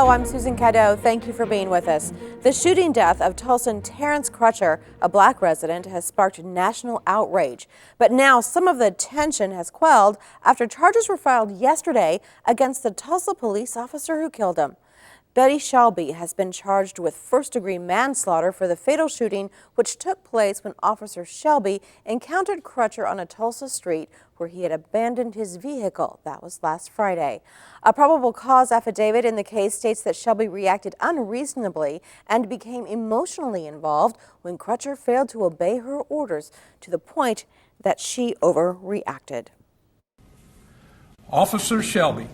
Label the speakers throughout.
Speaker 1: Hello, I'm Susan Caddo. Thank you for being with us. The shooting death of Tulsan Terrence Crutcher, a black resident, has sparked national outrage. But now some of the tension has quelled after charges were filed yesterday against the Tulsa police officer who killed him. Betty Shelby has been charged with first-degree manslaughter for the fatal shooting which took place when Officer Shelby encountered Crutcher on a Tulsa street where he had abandoned his vehicle. That was last Friday. A probable cause affidavit in the case states that Shelby reacted unreasonably and became emotionally involved when Crutcher failed to obey her orders to the point that she overreacted.
Speaker 2: Officer Shelby,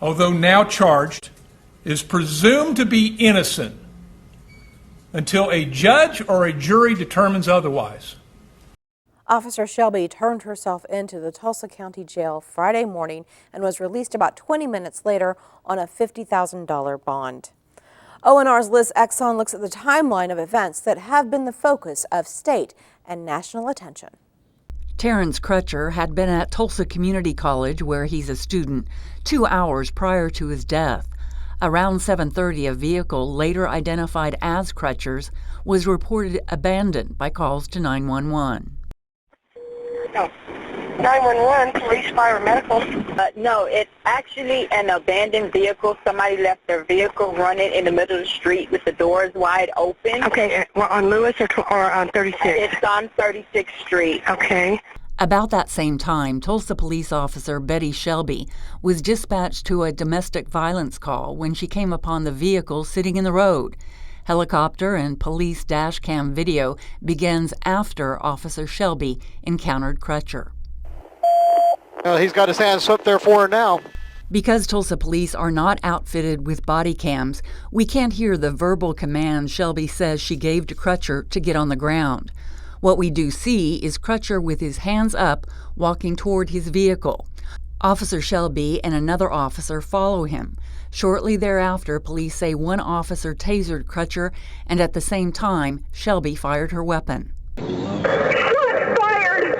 Speaker 2: although now charged, is presumed to be innocent until a judge or a jury determines otherwise.
Speaker 1: Officer Shelby turned herself into the Tulsa County Jail Friday morning and was released about 20 minutes later on a $50,000 bond. ONR's Liz Exxon looks at the timeline of events that have been the focus of state and national attention.
Speaker 3: Terrence Crutcher had been at Tulsa Community College, where he's a student, 2 hours prior to his death. Around 7:30, a vehicle later identified as Crutcher's was reported abandoned by calls to 911.
Speaker 4: No. 911, police, fire, medical.
Speaker 5: No, it's actually an abandoned vehicle. Somebody left their vehicle running in the middle of the street with the doors wide open.
Speaker 4: Okay, on Lewis or on 36?
Speaker 5: It's on 36th Street.
Speaker 4: Okay.
Speaker 3: About that same time, Tulsa police officer Betty Shelby was dispatched to a domestic violence call when she came upon the vehicle sitting in the road. Helicopter and police dash cam video begins after Officer Shelby encountered Crutcher.
Speaker 6: He's got his hands swept there for her now.
Speaker 3: Because Tulsa police are not outfitted with body cams, we can't hear the verbal command Shelby says she gave to Crutcher to get on the ground. What we do see is Crutcher with his hands up, walking toward his vehicle. Officer Shelby and another officer follow him. Shortly thereafter, police say one officer tasered Crutcher, and at the same time, Shelby fired her weapon.
Speaker 4: Shots fired!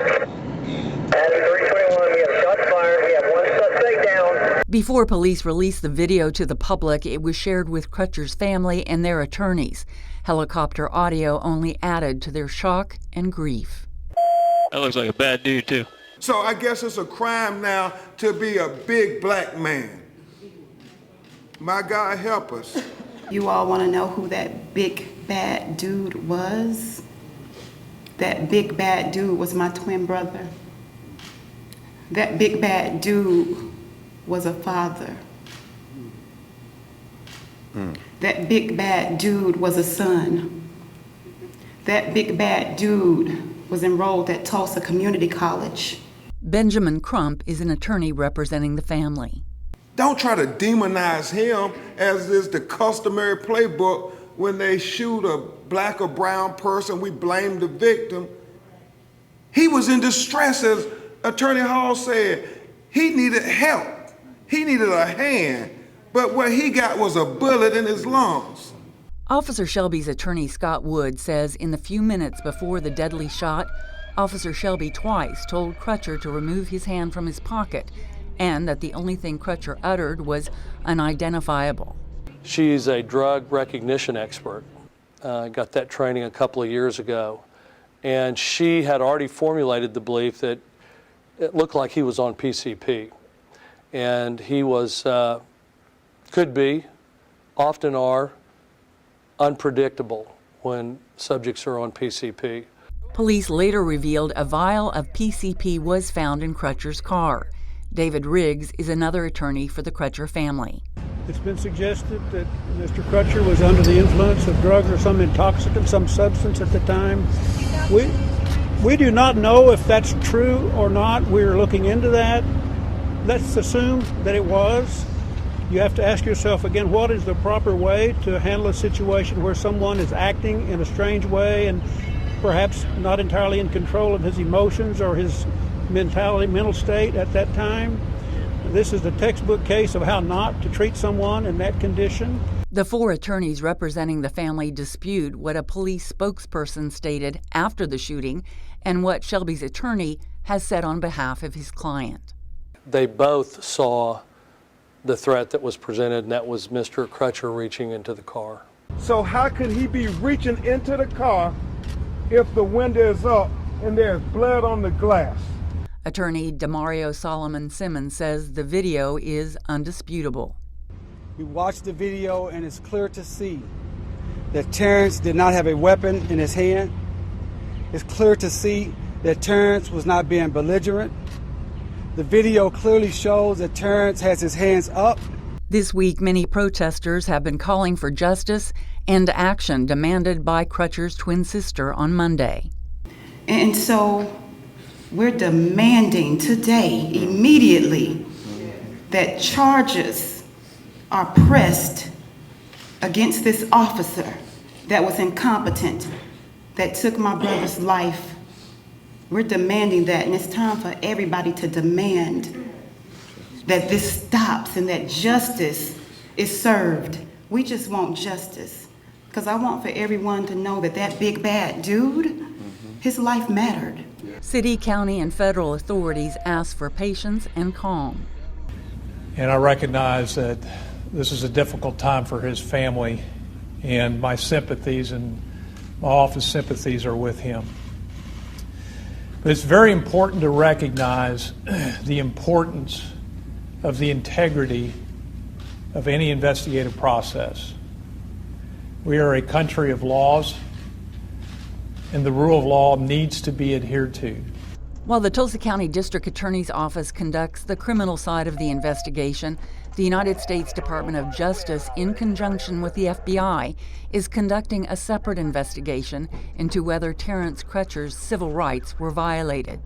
Speaker 4: At 321, we have shots fired. We have one suspect down.
Speaker 3: Before police released the video to the public, it was shared with Crutcher's family and their attorneys. Helicopter audio only added to their shock and grief.
Speaker 7: That looks like a bad dude, too.
Speaker 8: So I guess it's a crime now to be a big black man. My God help us.
Speaker 9: You all want to know who that big bad dude was? That big bad dude was my twin brother. That big bad dude was a father. That big bad dude was a son. That big bad dude was enrolled at Tulsa Community College.
Speaker 3: Benjamin Crump is an attorney representing the family.
Speaker 8: Don't try to demonize him as is the customary playbook. When they shoot a black or brown person, we blame the victim. He was in distress, as Attorney Hall said. He needed help. He needed a hand. But what he got was a bullet in his lungs.
Speaker 3: Officer Shelby's attorney, Scott Wood, says in the few minutes before the deadly shot, Officer Shelby twice told Crutcher to remove his hand from his pocket, and that the only thing Crutcher uttered was unidentifiable.
Speaker 7: She's a drug recognition expert. Got that training a couple of years ago. And she had already formulated the belief that it looked like he was on PCP. And he was, could be, often are, unpredictable when subjects are on PCP.
Speaker 3: Police later revealed a vial of PCP was found in Crutcher's car. David Riggs is another attorney for the Crutcher family.
Speaker 10: It's been suggested that Mr. Crutcher was under the influence of drugs or some intoxicant, some substance at the time. We do not know if that's true or not. We're looking into that. Let's assume that it was. You have to ask yourself again, what is the proper way to handle a situation where someone is acting in a strange way and perhaps not entirely in control of his emotions or his mental state at that time? This is the textbook case of how not to treat someone in that condition.
Speaker 3: The four attorneys representing the family dispute what a police spokesperson stated after the shooting and what Shelby's attorney has said on behalf of his client.
Speaker 7: They both saw the threat that was presented, and that was Mr. Crutcher reaching into the car.
Speaker 8: So how could he be reaching into the car if the window is up and there's blood on the glass?
Speaker 3: Attorney Demario Solomon Simmons says the video is undisputable.
Speaker 11: We watched the video and it's clear to see that Terrence did not have a weapon in his hand. It's clear to see that Terrence was not being belligerent. The video clearly shows that Terrence has his hands up.
Speaker 3: This week, many protesters have been calling for justice and action demanded by Crutcher's twin sister on Monday.
Speaker 9: And so we're demanding today, immediately, that charges are pressed against this officer that was incompetent, that took my brother's life. We're demanding that, and it's time for everybody to demand that this stops and that justice is served. We just want justice, because I want for everyone to know that that big bad dude, his life mattered.
Speaker 3: City, county, and federal authorities ask for patience and calm.
Speaker 2: And I recognize that this is a difficult time for his family, and my sympathies and my office sympathies are with him. But it's very important to recognize the importance of the integrity of any investigative process. We are a country of laws, and the rule of law needs to be adhered to.
Speaker 3: While the Tulsa County District Attorney's Office conducts the criminal side of the investigation, the United States Department of Justice, in conjunction with the FBI, is conducting a separate investigation into whether Terrence Crutcher's civil rights were violated.